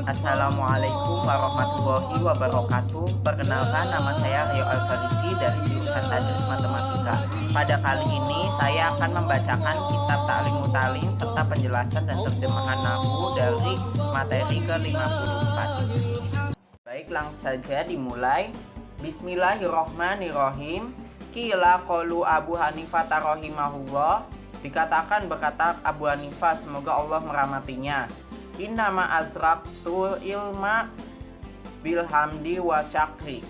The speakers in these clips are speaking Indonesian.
Assalamualaikum warahmatullahi wabarakatuh. Perkenalkan, nama saya Rio Alfarisi dari jurusan Tadris Matematika. Pada kali ini saya akan membacakan kitab Ta'lim Mutalim serta penjelasan dan terjemahan nahwu dari materi ke-54. Baik, langsung saja dimulai. Bismillahirrohmanirrohim. Qila qalu Abu Hanifah rahimahullah. Dikatakan, berkata Abu Hanifah, semoga Allah merahmatinya, innama azraktul ilma bilhamdi wa syakri.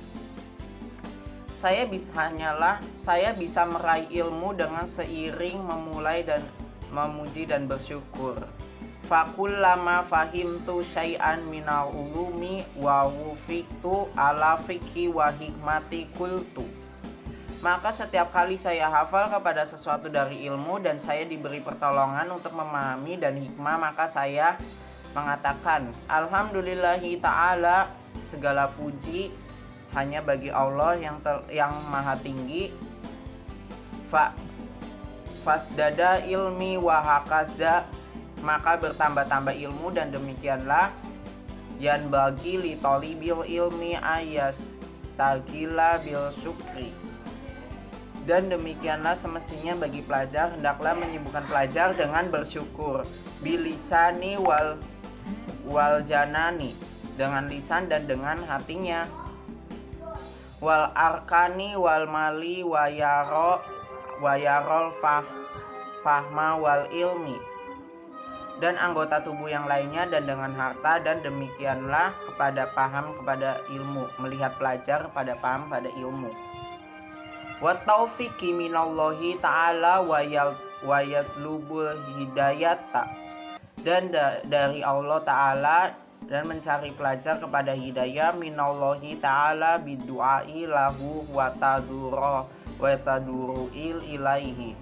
Saya bisa meraih ilmu dengan seiring memulai dan memuji dan bersyukur. Fakullama fahimtu syai'an minal ulumi wa wufiqtu ala fikhi wa hikmati kultu. Maka setiap kali saya hafal kepada sesuatu dari ilmu dan saya diberi pertolongan untuk memahami dan hikmah, maka saya mengatakan, Alhamdulillahi ta'ala, segala puji hanya bagi Allah yang maha tinggi. Fasdada ilmi wa hakaza, maka bertambah-tambah ilmu, dan demikianlah yan bagi li tolibil ilmi ayas tagila bil syukri, dan demikianlah semestinya bagi pelajar hendaklah menyibukkan pelajar dengan bersyukur. Bilisani wal janani, dengan lisan dan dengan hatinya. Wal arkani wal mali wayarol fahma wal ilmi, dan anggota tubuh yang lainnya dan dengan harta, dan demikianlah kepada paham kepada ilmu, melihat pelajar kepada paham pada ilmu. Wa taufiqi minallahi ta'ala wa yatlubul hidayata, dan dari Allah Ta'ala, dan mencari pelajar kepada hidayah. Minallahi Ta'ala bidu'ai lahu wa taduru'il ilaihi,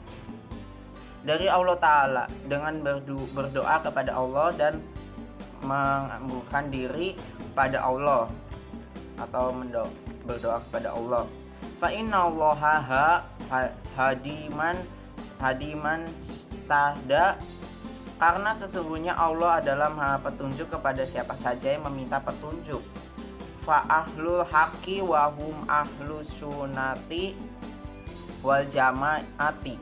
dari Allah Ta'ala dengan berdoa kepada Allah dan mengambilkan diri pada Allah atau berdoa kepada Allah. Fa inna allaha hadiman tahda, karena sesungguhnya Allah adalah maha petunjuk kepada siapa saja yang meminta petunjuk. Fa ahlul haqqi wa hum ahlus sunnati wal jamaati,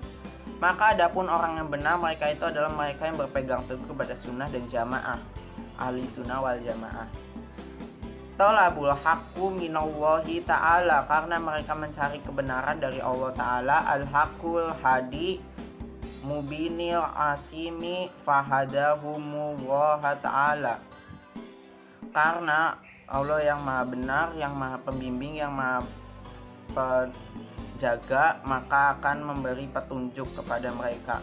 maka adapun orang yang benar, mereka itu adalah mereka yang berpegang teguh kepada sunnah dan jamaah, ahli sunnah wal jamaah. Talabul haqqu minallahi ta'ala, karena mereka mencari kebenaran dari Allah Ta'ala. Al-haqqul hadi mubinil asimi fahadahumullaha ta'ala, karena Allah yang maha benar, yang maha pembimbing, yang maha penjaga, maka akan memberi petunjuk kepada mereka.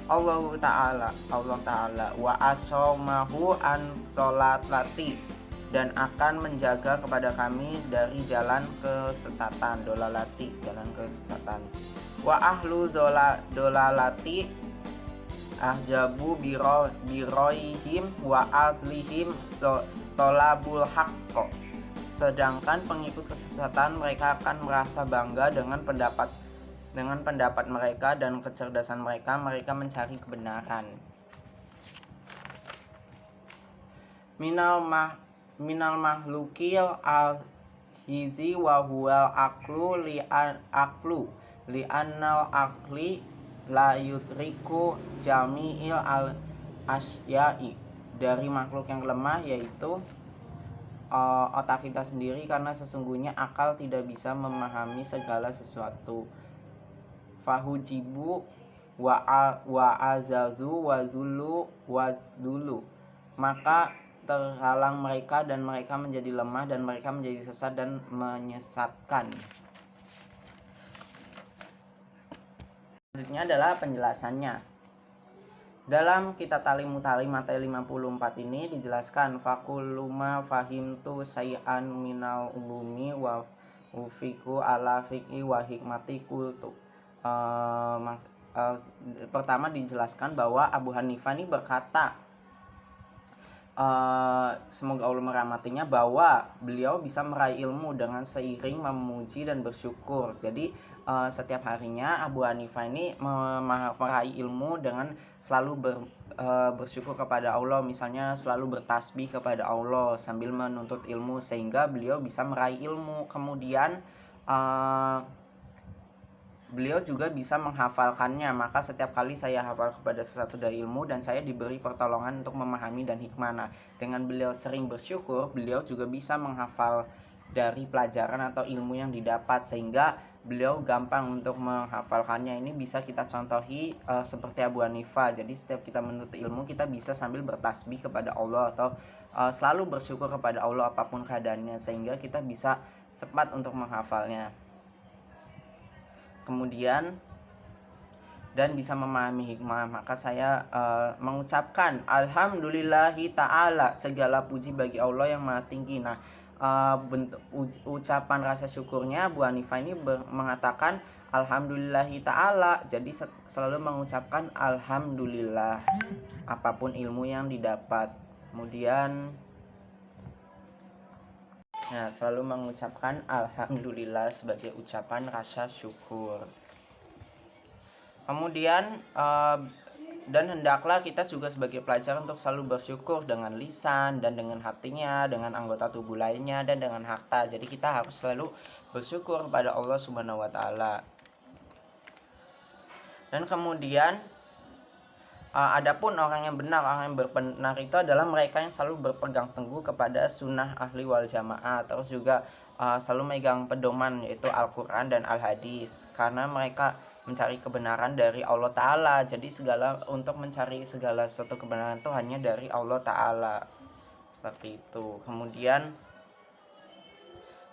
Allah Ta'ala wa asomahu an solatati, dan akan menjaga kepada kami dari jalan kesesatan. Dolalati, jalan kesesatan. Wa ahlu dolalati ahjabu biroihim wa adlihim tolabul haqqo, sedangkan pengikut kesesatan mereka akan merasa bangga dengan pendapat mereka dan kecerdasan mereka mencari kebenaran. Minal mahlukil al-hizi wa huwal aklu li annal akli la yudriku jami'il al asyai, dari makhluk yang lemah, yaitu otak kita sendiri, karena sesungguhnya akal tidak bisa memahami segala sesuatu. Fahujibu wa azazu wa dulu, maka terhalang mereka dan mereka menjadi lemah dan mereka menjadi sesat dan menyesatkan. Selanjutnya adalah penjelasannya. Dalam kitab Ta'lim Mutalim materi 54 ini dijelaskan, fakuluma fahimtu say'an minal ulumi wa ufiku ala fikhi wa hikmati kultu. Pertama dijelaskan bahwa Abu Hanifah ini berkata, semoga Allah merahmatinya, bahwa beliau bisa meraih ilmu dengan seiring memuji dan bersyukur. Jadi setiap harinya Abu Hanifah ini meraih ilmu dengan selalu bersyukur kepada Allah, misalnya selalu bertasbih kepada Allah sambil menuntut ilmu sehingga beliau bisa meraih ilmu. Kemudian beliau juga bisa menghafalkannya, maka setiap kali saya hafal kepada sesuatu dari ilmu dan saya diberi pertolongan untuk memahami dan hikmah. Nah, dengan beliau sering bersyukur, beliau juga bisa menghafal dari pelajaran atau ilmu yang didapat sehingga beliau gampang untuk menghafalkannya. Ini bisa kita contohi seperti Abu Hanifah. Jadi setiap kita menuntut ilmu, kita bisa sambil bertasbih kepada Allah atau selalu bersyukur kepada Allah apapun keadaannya sehingga kita bisa cepat untuk menghafalnya. Kemudian dan bisa memahami hikmah, maka saya mengucapkan alhamdulillahi ta'ala, segala puji bagi Allah yang maha tinggi. Nah, bentuk ucapan rasa syukurnya Abu Hanifah ini mengatakan alhamdulillahi ta'ala, jadi selalu mengucapkan alhamdulillah apapun ilmu yang didapat. Kemudian selalu mengucapkan alhamdulillah sebagai ucapan rasa syukur. Kemudian dan hendaklah kita juga sebagai pelajar untuk selalu bersyukur dengan lisan dan dengan hatinya, dengan anggota tubuh lainnya dan dengan harta. Jadi kita harus selalu bersyukur kepada Allah Subhanahu wa taala. Dan kemudian adapun orang yang benar, orang yang benar itu adalah mereka yang selalu berpegang teguh kepada sunnah ahli wal jamaah, terus juga selalu megang pedoman yaitu Al-Quran dan Al-Hadis, karena mereka mencari kebenaran dari Allah Ta'ala. Jadi untuk mencari segala sesuatu kebenaran itu hanya dari Allah Ta'ala, seperti itu.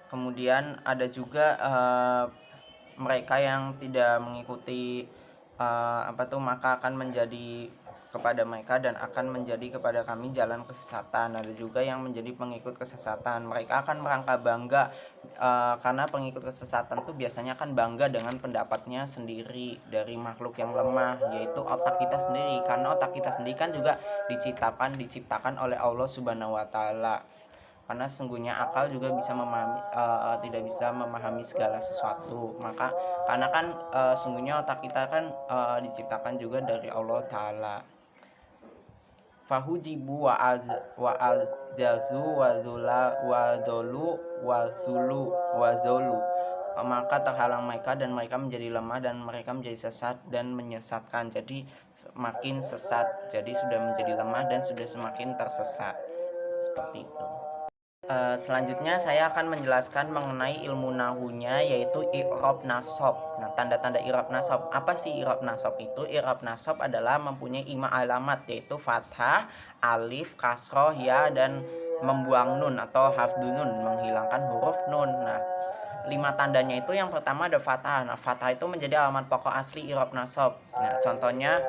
Kemudian ada juga mereka yang tidak mengikuti maka akan menjadi kepada mereka dan akan menjadi kepada kami jalan kesesatan. Ada juga yang menjadi pengikut kesesatan, mereka akan merangkap bangga karena pengikut kesesatan itu biasanya akan bangga dengan pendapatnya sendiri dari makhluk yang lemah, yaitu otak kita sendiri, karena otak kita sendiri kan juga diciptakan oleh Allah Subhanahu wa taala. Karena sesungguhnya akal juga bisa tidak bisa memahami segala sesuatu, maka karena kan sesungguhnya otak kita kan diciptakan juga dari Allah Ta'ala. Fahujibu wa aljazu wa zolu, maka terhalang mereka dan mereka menjadi lemah dan mereka menjadi sesat dan menyesatkan. Jadi semakin sesat, jadi sudah menjadi lemah dan sudah semakin tersesat, seperti itu. Selanjutnya saya akan menjelaskan mengenai ilmu nahunya, yaitu i'rab nasab. Nah, tanda-tanda i'rab nasab. Apa sih i'rab nasab itu? I'rab nasab adalah mempunyai 5 alamat, yaitu fathah, alif, kasroh, ya, dan membuang nun atau hafdun nun, menghilangkan huruf nun. Nah, 5 tandanya itu yang pertama ada fathah. Nah, fathah itu menjadi alamat pokok asli i'rab nasab. Nah, contohnya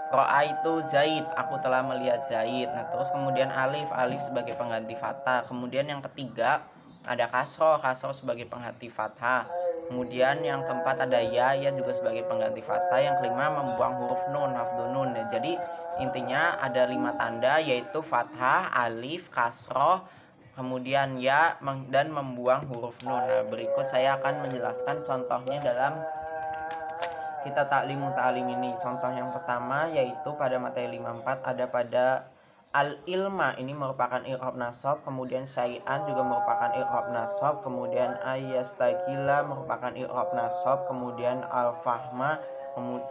Ra'aitu Zaid, aku telah melihat Zaid. Nah, terus kemudian alif sebagai pengganti fathah. Kemudian yang ketiga ada kasroh sebagai pengganti fathah. Kemudian yang keempat ada ya juga sebagai pengganti fathah. Yang kelima membuang huruf nun, hafdun nun. Nah, jadi intinya ada 5 tanda, yaitu fathah, alif, kasroh, kemudian ya dan membuang huruf nun. Nah, berikut saya akan menjelaskan contohnya dalam kita taklimu ta'lim ini. Contoh yang pertama yaitu pada materi 54 ada pada al-ilma, ini merupakan i'rab nasab. Kemudian syai'an juga merupakan i'rab nasab. Kemudian ayastagila merupakan i'rab nasab. Kemudian al-fahma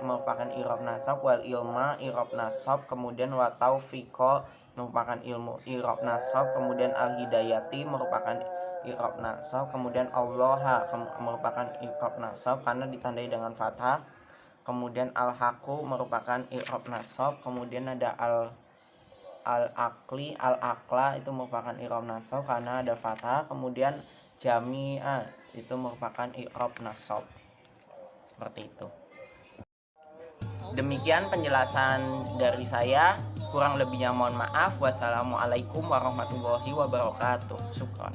merupakan i'rab nasab. Wal ilma i'rab nasab. Kemudian wa taufiqa merupakan ilmu i'rab nasab. Kemudian al-hidayati merupakan i'rab nasab. Kemudian Allah merupakan i'rab nasab karena ditandai dengan fathah. Kemudian al-haqu merupakan i'rab nasab. Kemudian ada al-aqli, al-aqla itu merupakan i'rab nasab karena ada fathah. Kemudian jami'a itu merupakan i'rab nasab. Seperti itu. Demikian penjelasan dari saya. Kurang lebihnya mohon maaf. Wassalamualaikum warahmatullahi wabarakatuh. Syukran.